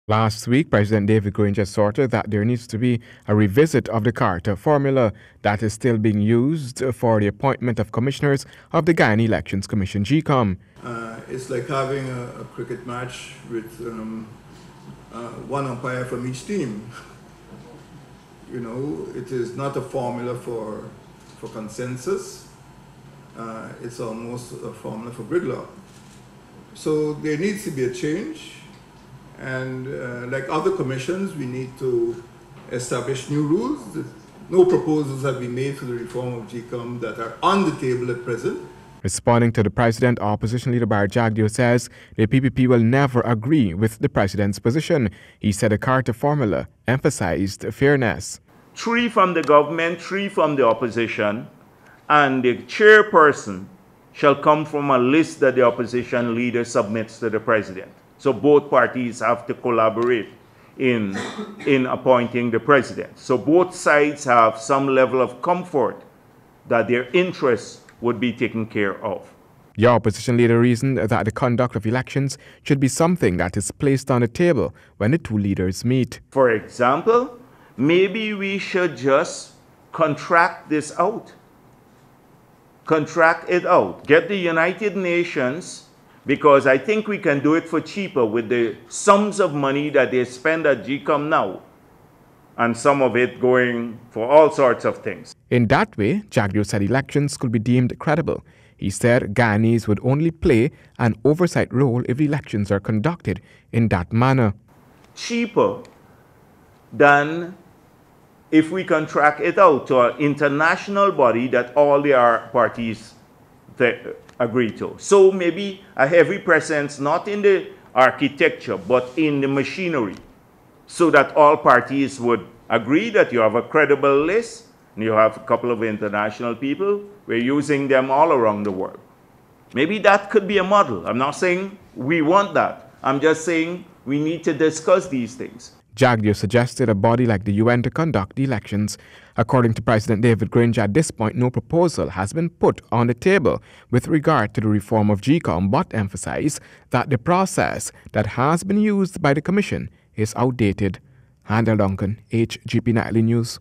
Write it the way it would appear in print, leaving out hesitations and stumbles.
Last week, President David Granger asserted that there needs to be a revisit of the Carter formula that is still being used for the appointment of commissioners of the Guyana Elections Commission, Gecom. It's like having a cricket match with one umpire from each team. You know, it is not a formula for consensus. It's almost a formula for gridlock. So there needs to be a change. And like other commissions, we need to establish new rules. No proposals have been made for the reform of Gecom that are on the table at present. Responding to the president, opposition leader Jagdeo says the PPP will never agree with the president's position. He said the Carter formula emphasized fairness. 3 from the government, 3 from the opposition, and the chairperson shall come from a list that the opposition leader submits to the president. So both parties have to collaborate in appointing the president. So both sides have some level of comfort that their interests would be taken care of. The opposition leader reasoned that the conduct of elections should be something that is placed on the table when the two leaders meet. For example, maybe we should just contract this out. Contract it out. Get the United Nations, because I think we can do it for cheaper with the sums of money that they spend at Gecom now, and some of it going for all sorts of things. In that way, Jagdeo said elections could be deemed credible. He said Guyanese would only play an oversight role if elections are conducted in that manner. Cheaper than if we contract it out to an international body that all the parties agree to. So maybe a heavy presence, not in the architecture, but in the machinery, so that all parties would agree that you have a credible list, and you have a couple of international people. We're using them all around the world. Maybe that could be a model. I'm not saying we want that. I'm just saying we need to discuss these things. Jagdeo suggested a body like the UN to conduct the elections. According to President David Granger, at this point, no proposal has been put on the table with regard to the reform of Gecom, but emphasized that the process that has been used by the Commission is outdated. Handel Duncan, HGP Nightly News.